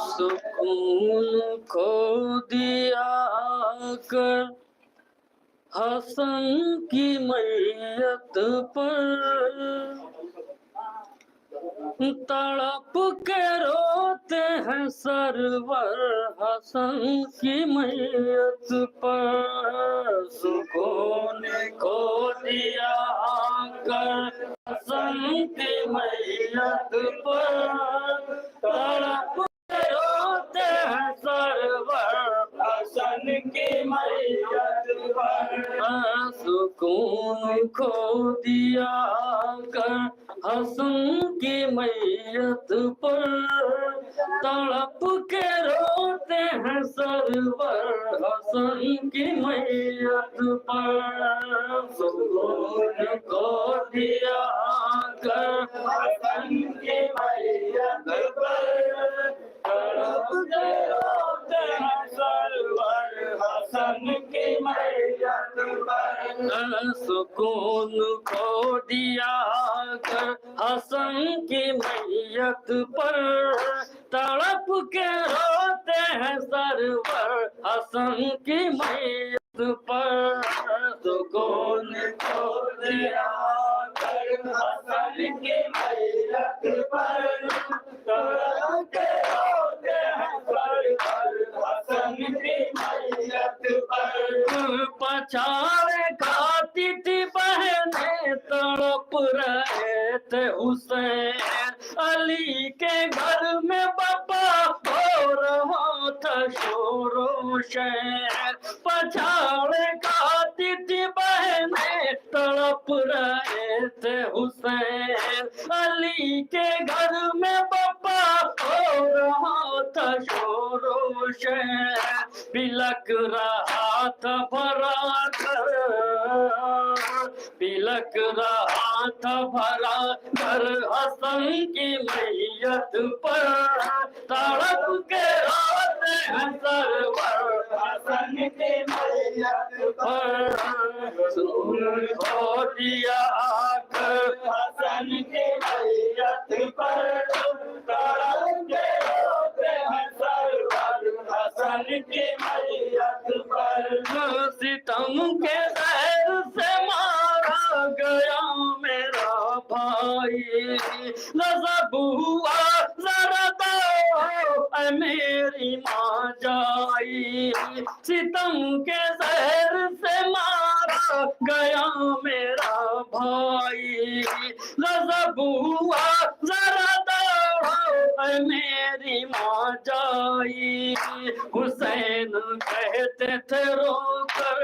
سکون کھو دیا کر حسن کی میت پر تڑپ کے روتے ہیں سرور حسن کی میت پر سکون کھو دیا کر حسن کی میت پر تڑپ کے روتے ہیں سرور حسن کی میت پر سکون کھو دیا کر حسن کی میت پر تڑپ کے روتے ہیں سرور حسن کی میت پر سکون کھو دیا کر حسن کی میت پر تڑپ کے روتے ہیں سرور حسن کی میت پر سکون کھو دیا کر حسن کی میت پر تڑپ کے روتے ہیں سرور حسن کی میت پر سکون کھو دیا کر حسن کی میت پر تڑپ کے روتے ہیں سرور حسن کی میت پر پچھاڑے کھاتی تھی بہنیں تڑپ رہے تھے حسین علی کے گھر میں بابا ہو رہا تھا شور و شیر پچھاڑے کھاتی تھی بہنیں تڑپ رہے تھے حسین علی کے گھر میں بابا ہو رہا تھا شور و شیر بلک رہا تھا بھرا گھر بلک رہا تھا بھرا گھر حسن کی میت پر تڑپ کے روتے ہیں سرور حسن کی میت پر سکون کھو دیا کر حسن کی میت پر تڑپ کے روتے ہیں سرور حسن کی میت پر ستم کے زہر سے مارا گیا میرا بھائی غضب ہوا ذرا دو اے میری ماں جائی ستم کے زہر سے مارا گیا میرا بھائی غضب ہوا ذرا دو اے میری ماں جائی حسین کہتے تھے رو کر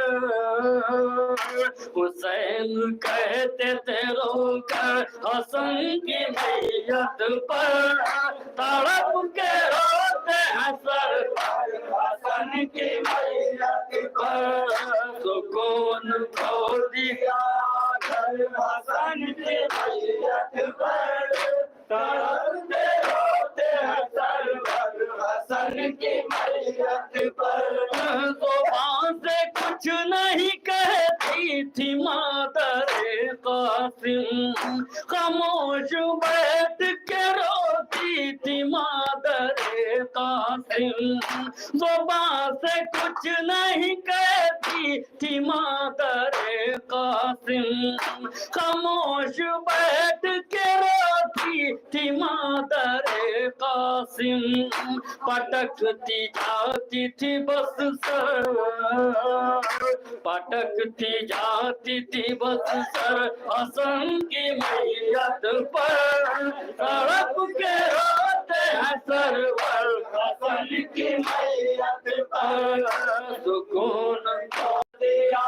حسین کہتے تھے رو کر حسن کی میت پر تڑپ کے روتے ہیں سرور حسن کی میت پر سکون کھو دیا کر حسن کی میت پر تڑپ کے روتے ہیں سرور حسن کی میت پر زبان سے کچھ نہیں کہتی تھی مادر قاسم خاموش بیٹھ کے روتی تھی مادر قاسم زبان سے کچھ نہیں کہتی تھی مادر قاسم خاموش بیٹھ کے روتی تھی مادر قاسم پٹکتی جاتی تھی بس سر پٹکتی جاتی تھی بس سر حسن کی میت پر تڑپ کے روتے ہیں سرور حسن کی میت پر سکون کھو دیا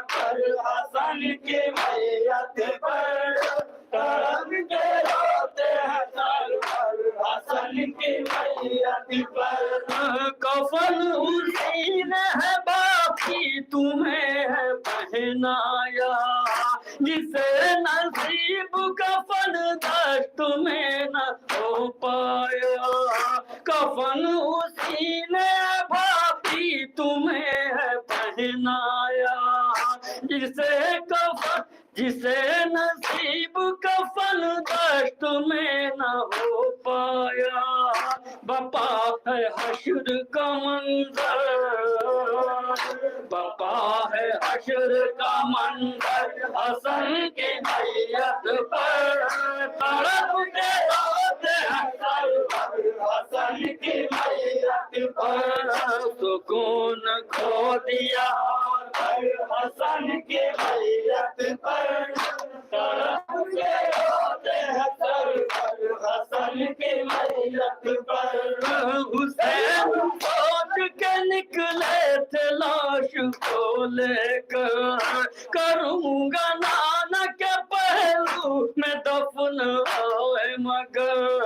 کر حسن کی میت پر تڑپ کے روتے ہیں سرور حسن کی میت پر کفن اسی نے ہے باقی تمہیں ہے پہنایا جسے نصیب کفن دشت میں نہ ہو پایا، کفن اسی نے بھابھی تمہیں پہنایا، جسے نصیب کفن دشت میں نہ ہو پایا، بپا ہے حشر کا منظر، بپا ہے حشر کا منظر، حسن کی میت پر تڑپ کے روتے ہیں سرور، حسن کی میت پر سکون کھو دیا حسن کی میت پر تڑپ کے روتے ہیں سرور، حسن کی میت پر حسین سوچ کے نکلے تھے لاش کو لے کر، کروں گا نانا کے پہلو میں دفن آئے مگر،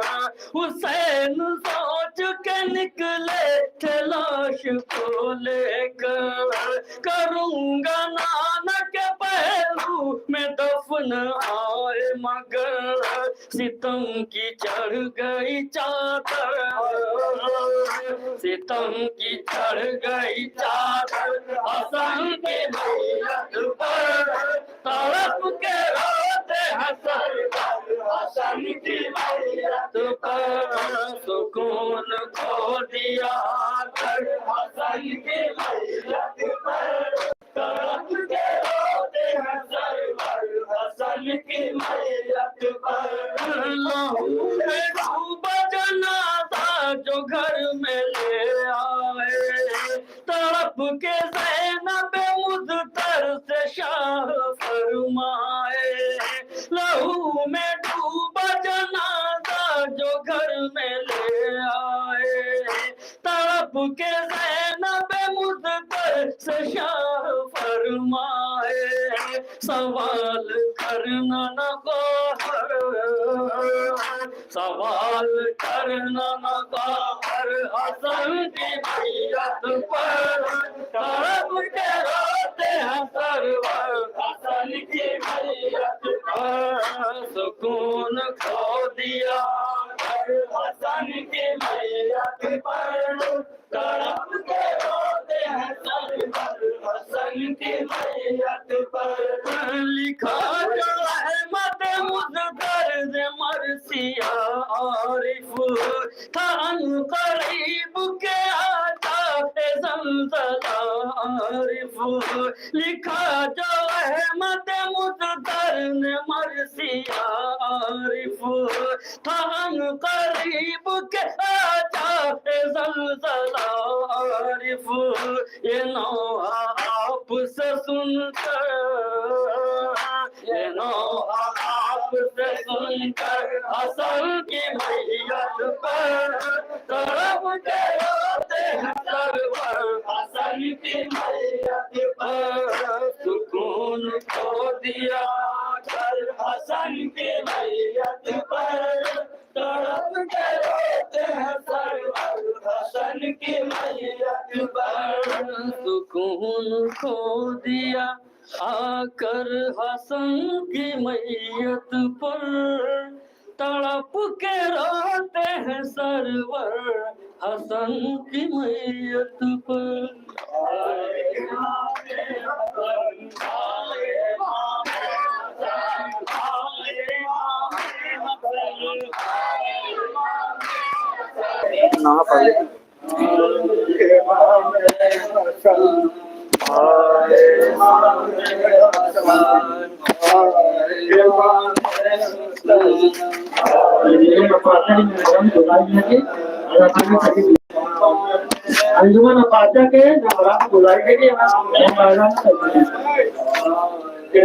حسین سوچ کے نکلے تھے لاش کو لے کر، کروں گا نانا کے پہلو میں دفن آئے مگر، ستم کی چڑھ گئی چادر، ستم کی چڑھ گئی چادر، حسن کی میت پر تڑپ کے روتے ہیں سرور، حسن کی میت پر سکون کھو دیا حسن کی میت پر تڑپ کے روتے ہیں سرور، حسن کی میت پر لہو میں ڈوبا جنازہ جو گھر میں لے آئے، تڑپ کے زینب مضطر سے شاہ فرمائے، لہو میں ڈوبا جنازہ جو گھر میں لے آئے، تڑپ کے زینب مضطر سے شاہ فرمائے، سوال کرنا نہ باہر، سوال کرنا نہ باہر، حسن کی میت پر تڑپ کے روتے ہیں سرور، حسن کی میت پر سکون کھو دیا حسن کی میت پر تڑپ کے روتے ہیں سرور، حسن کی میت پر لکھا جو احمد مضطر مرثیہ عارف تھا ان قریب کے آتاف زلزلہ عارف، لکھا جو احمد مضطر مرثیہ عارف تھا ان قریب کے آتاف زلزلہ عارف، یہ نوحہ آپ سے سن کر، یہ نوحہ آپ سے سن کر، حسن کی میت پر تڑپ کے روتے ہیں سرور، حسن کی میت پر سکون کھو دیا حسن کی میت پر تڑپ کے روتے ہیں سرور، حسن کی میت پر سکون کھو دیا آ کر حسن کی میت پر تڑپ کے روتے ہیں سرور، حسن کی میت پر انجمن فاتحہ کے جمعرات بلائے گئے کہ